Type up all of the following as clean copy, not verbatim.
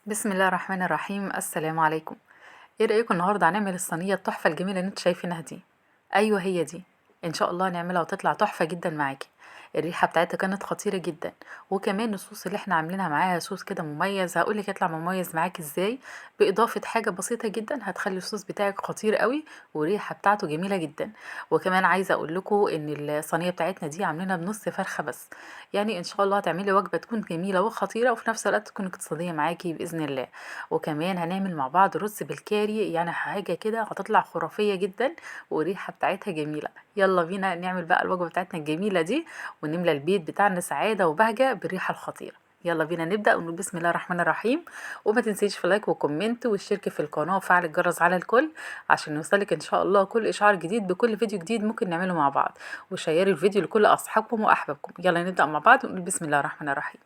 بسم الله الرحمن الرحيم. السلام عليكم. ايه رأيكم النهارده هنعمل الصينية التحفة الجميلة اللي انتوا شايفينها دي؟ ايوه هي دي. ان شاء الله هنعملها وتطلع تحفة جدا معاكي. الريحة بتاعتها كانت خطيرة جدا. وكمان الصوص اللي احنا عاملينها معاها صوص كده مميز، هقولك يطلع مميز معاكي ازاي. بإضافة حاجة بسيطة جدا هتخلي الصوص بتاعك خطير قوي، والريحة بتاعته جميلة جدا. وكمان عايزة اقول لكم ان الصينية بتاعتنا دي عاملينها بنص فرخة بس. يعني ان شاء الله هتعملي وجبة تكون جميلة وخطيرة وفي نفس الوقت تكون اقتصادية معاكي بإذن الله. وكمان هنعمل مع بعض رز بالكاري، يعني حاجة كده هتطلع خرافية جدا، والريحة بتاعتها جميلة. يلا بينا نعمل بقى الوجبة بتاعتنا الجميلة دي، ونملى البيت بتاعنا سعادة وبهجة بالريحة الخطيرة. يلا بينا نبدأ ونقول بسم الله الرحمن الرحيم. وما تنسيش في لايك وكومنت والشرك في القناة وفعل الجرس على الكل، عشان يوصلك ان شاء الله كل اشعار جديد بكل فيديو جديد ممكن نعمله مع بعض. وشيري الفيديو لكل اصحابكم واحبابكم. يلا نبدأ مع بعض ونقول بسم الله الرحمن الرحيم.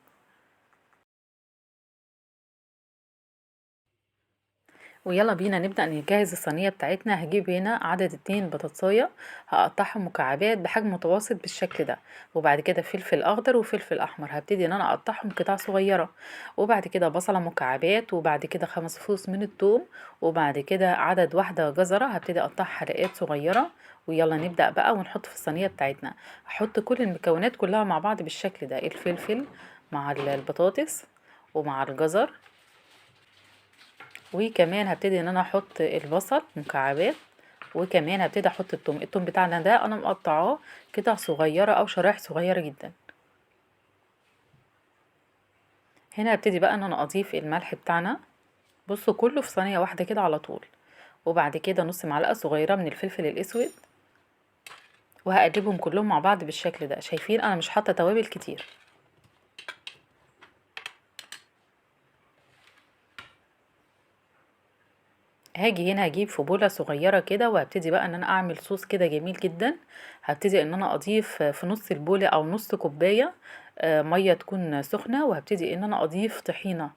ويلا بينا نبدأ نجهز الصينية بتاعتنا. هجيب هنا عدد 2 بطاطساية، هقطعهم مكعبات بحجم متوسط بالشكل ده. وبعد كده فلفل اخضر وفلفل احمر هبتدي ان انا اقطعهم قطع صغيرة. وبعد كده بصلة مكعبات، وبعد كده 5 فصوص من الثوم. وبعد كده عدد واحدة جزرة هبتدي اقطعها حلقات صغيرة. ويلا نبدأ بقى ونحط في الصينية بتاعتنا. هحط كل المكونات كلها مع بعض بالشكل ده، الفلفل مع البطاطس ومع الجزر. وكمان هبتدي ان انا احط البصل مكعبات. وكمان هبتدي احط التوم بتاعنا ده انا مقطعاه قطع صغيره او شرايح صغيره جدا. هنا هبتدي بقى ان انا اضيف الملح بتاعنا. بصوا كله في صينيه واحده كده على طول. وبعد كده نص معلقه صغيره من الفلفل الاسود. وهقلبهم كلهم مع بعض بالشكل ده. شايفين انا مش حاطه توابل كتير. هاجي هنا هجيب في بولة صغيرة كده، وهبتدي بقى ان انا اعمل صوص كده جميل جدا. هبتدي ان انا اضيف في نص البولة او نص كوباية مية تكون سخنة. وهبتدي ان انا اضيف طحينة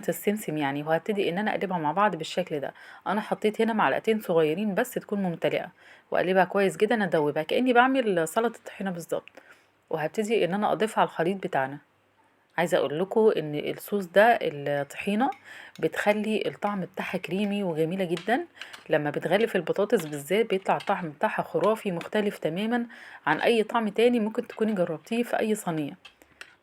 السمسم يعني، وهبتدي ان انا اقلبها مع بعض بالشكل ده. انا حطيت هنا معلقتين صغيرين بس تكون ممتلئة. واقلبها كويس جدا، ادوبها كأني بعمل سلطة طحينة بالظبط. وهبتدي ان انا اضيفها على الخليط بتاعنا. عايزه اقول لكم ان الصوص ده الطحينه بتخلي الطعم بتاعها كريمي وجميله جدا. لما بتغلف البطاطس بالذات بيطلع الطعم بتاعها خرافي مختلف تماما عن اي طعم تاني ممكن تكوني جربتيه في اي صينيه.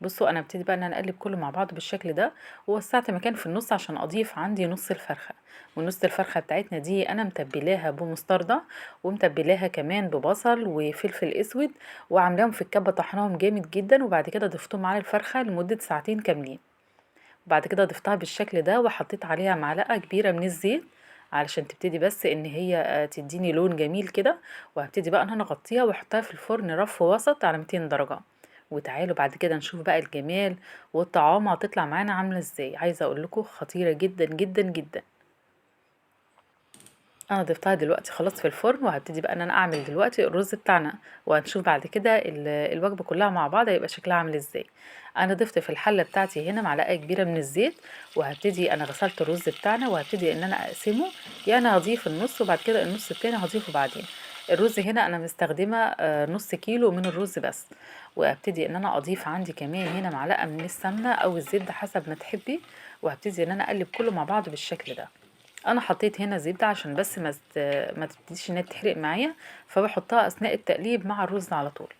بصوا انا ابتدي بقى ان انا اقلب كله مع بعض بالشكل ده. ووسعت مكان في النص عشان اضيف عندي نص الفرخه. ونص الفرخه بتاعتنا دي انا متبلاها بمستردة، ومتبلاها كمان ببصل وفلفل اسود. وعاملاهم في الكبه طحناهم جامد جدا، وبعد كده ضفتهم على الفرخه لمده ساعتين كاملين. وبعد كده ضفتها بالشكل ده وحطيت عليها معلقه كبيره من الزيت، علشان تبتدي بس ان هي تديني لون جميل كده. وهبتدي بقى ان انا اغطيها واحطها في الفرن رف وسط على 200 درجة. وتعالوا بعد كده نشوف بقى الجمال والطعامة هتطلع معانا عاملة ازاي. عايزة اقول لكم خطيرة جدا جدا جدا. انا ضفتها دلوقتي خلاص في الفرن، وهبتدي بقى ان انا اعمل دلوقتي الرز بتاعنا. وهنشوف بعد كده الوجبة كلها مع بعض هيبقى شكلها عامل ازاي. انا ضفت في الحلة بتاعتي هنا معلقة كبيرة من الزيت. وهبتدي انا غسلت الرز بتاعنا وهبتدي ان انا اقسمه. يعني هضيف النص وبعد كده النص التاني هضيفه بعدين. الرز هنا انا مستخدمة نص كيلو من الرز بس. وهبتدي ان انا اضيف عندي كمان هنا معلقة من السمنة او الزيت ده حسب ما تحبي. وهبتدي ان انا اقلب كله مع بعض بالشكل ده. انا حطيت هنا زبدة عشان بس ما تبتديش انها تحرق معايا. فبحطها اثناء التقليب مع الرز على طول.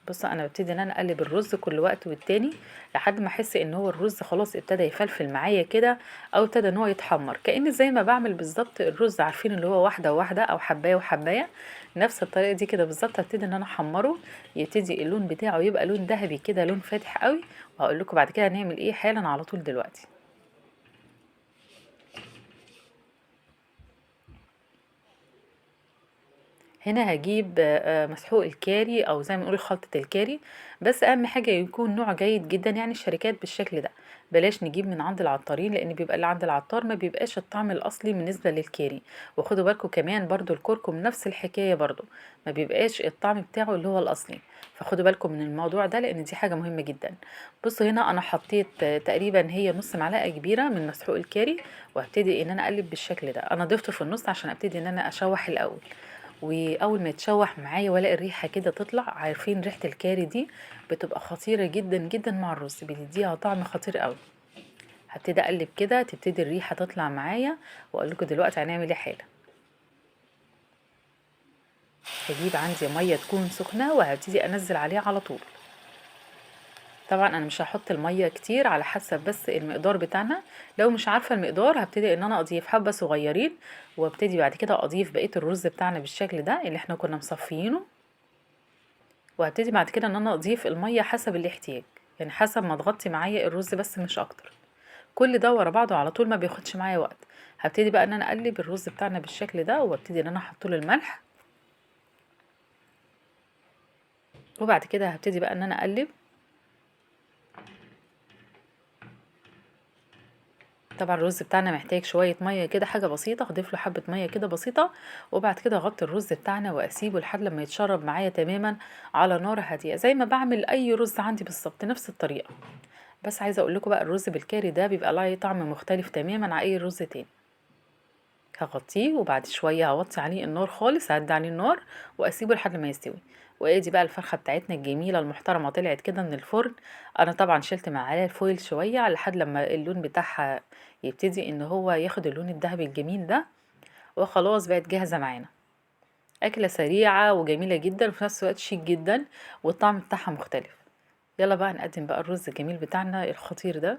بص انا ببتدي ان انا اقلب الرز كل وقت والتاني، لحد ما احس ان هو الرز خلاص ابتدى يفلفل معايا كده، او ابتدى ان هو يتحمر كأن زي ما بعمل بالظبط الرز. عارفين اللي هو واحده واحده او حبايه وحبايه، نفس الطريقه دي كده بالظبط. هبتدي ان انا احمره، يبتدي اللون بتاعه يبقى لون ذهبي كده، لون فاتح قوي. وهقول لكم بعد كده هنعمل ايه حالا على طول دلوقتي. هنا هجيب مسحوق الكاري او زي ما نقول خلطة الكاري. بس اهم حاجة يكون نوع جيد جدا، يعني الشركات بالشكل ده. بلاش نجيب من عند العطارين، لان بيبقى اللي عند العطار ما بيبقاش الطعم الاصلي بالنسبة للكاري. وخدوا بالكم كمان برضو الكركم نفس الحكاية برضو، ما بيبقاش الطعم بتاعه اللي هو الاصلي. فخدوا بالكم من الموضوع ده لان دي حاجة مهمة جدا. بصوا هنا انا حطيت تقريبا هي نص معلقة كبيرة من مسحوق الكاري. وهبتدي ان انا اقلب بالشكل ده. انا ضفته في النص عشان ابتدي ان انا اشوح الاول. واول ما يتشوح معايا والاقي الريحه كده تطلع، عارفين ريحه الكاري دي بتبقى خطيره جدا جدا مع الرز، بتديها طعم خطير قوي. هبتدي اقلب كده، تبتدي الريحه تطلع معايا، واقول لكم دلوقتي هنعمل ايه حالا. هجيب عندي ميه تكون سخنه وهبتدي انزل عليها على طول. طبعا انا مش هحط الميه كتير، على حسب بس المقدار بتاعنا. لو مش عارفه المقدار هبتدي ان انا اضيف حبه صغيرين، وابتدي بعد كده اضيف بقيه الرز بتاعنا بالشكل ده اللي احنا كنا مصفيينه. وهبتدي بعد كده ان انا اضيف الميه حسب الاحتياج، يعني حسب ما تغطي معايا الرز بس مش اكتر. كل ده ورا بعضه على طول، ما بياخدش معايا وقت. هبتدي بقى ان انا اقلب الرز بتاعنا بالشكل ده، وابتدي ان انا احط له الملح. وبعد كده هبتدي بقى ان انا اقلب. طبعا الرز بتاعنا محتاج شويه ميه كده، حاجه بسيطه، هضيف له حبه ميه كده بسيطه. وبعد كده اغطي الرز بتاعنا واسيبه لحد لما يتشرب معايا تماما على نار هاديه، زي ما بعمل اي رز عندي بالظبط نفس الطريقه. بس عايزه اقول لكم بقى الرز بالكاري ده بيبقى له طعم مختلف تماما عن اي رز تاني. هغطيه وبعد شويه هوطي عليه النار خالص، هدي عليه النار واسيبه لحد ما يستوي. وادي بقى الفرخه بتاعتنا الجميله المحترمه طلعت كده من الفرن. انا طبعا شلت معاها الفويل شويه لحد لما اللون بتاعها يبتدي ان هو ياخد اللون الذهبي الجميل ده. وخلاص بقت جاهزه معانا. اكله سريعه وجميله جدا وفي نفس الوقت شيك جدا، والطعم بتاعها مختلف. يلا بقى نقدم بقى الرز الجميل بتاعنا الخطير ده.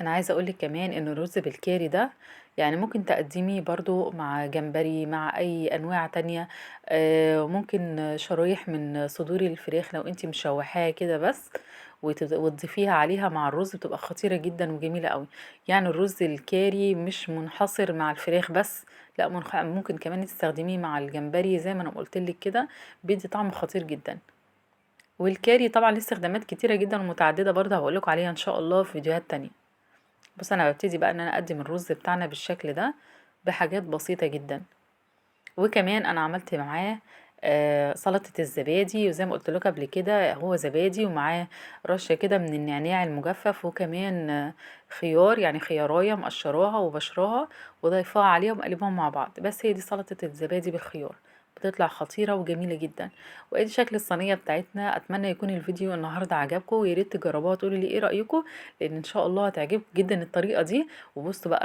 انا عايزه اقولك كمان ان الرز بالكاري ده يعني ممكن تقدميه برضو مع جمبري، مع اي انواع تانية. ممكن شرايح من صدور الفراخ لو انتي مشوحاها كده بس، وتضيفيها عليها مع الرز، بتبقى خطيره جدا وجميله قوي. يعني الرز الكاري مش منحصر مع الفراخ بس، لا، ممكن كمان تستخدميه مع الجمبري زي ما انا قلتلك كده، بيدي طعم خطير جدا. والكاري طبعا ليه استخدامات كتيره جدا ومتعدده، برضه هقولك عليها ان شاء الله في فيديوهات تانية. بص انا ببتدي بقى ان انا اقدم الرز بتاعنا بالشكل ده بحاجات بسيطة جدا. وكمان انا عملت معاه سلطة الزبادي، وزي ما قلت لك قبل كده هو زبادي ومعاه رشة كده من النعناع المجفف، وكمان خيار، يعني خياراية مقشراها وبشراها وضيفاها عليها ومقلبهم مع بعض. بس هي دي سلطة الزبادي بالخيار، بتطلع خطيرة وجميلة جدا. وادي شكل الصينية بتاعتنا. اتمنى يكون الفيديو النهاردة عجبكم، ويا ريت تجربوها وتقولوا لي ايه رأيكم، لان ان شاء الله هتعجبكم جدا الطريقة دي. وبصوا بقى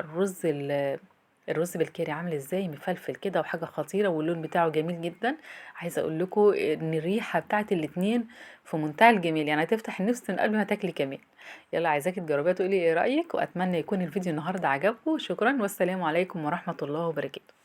الرز بالكاري عامل ازاي، مفلفل كده وحاجه خطيره، واللون بتاعه جميل جدا. عايزه اقول لكم ان الريحه بتاعت الاتنين في منتهى الجمال، يعني هتفتح النفس من قبل ما تاكلي كمان. يلا عايزاكي تجربيها تقولي ايه رايك، واتمنى يكون الفيديو النهارده عجبكم. شكرا والسلام عليكم ورحمه الله وبركاته.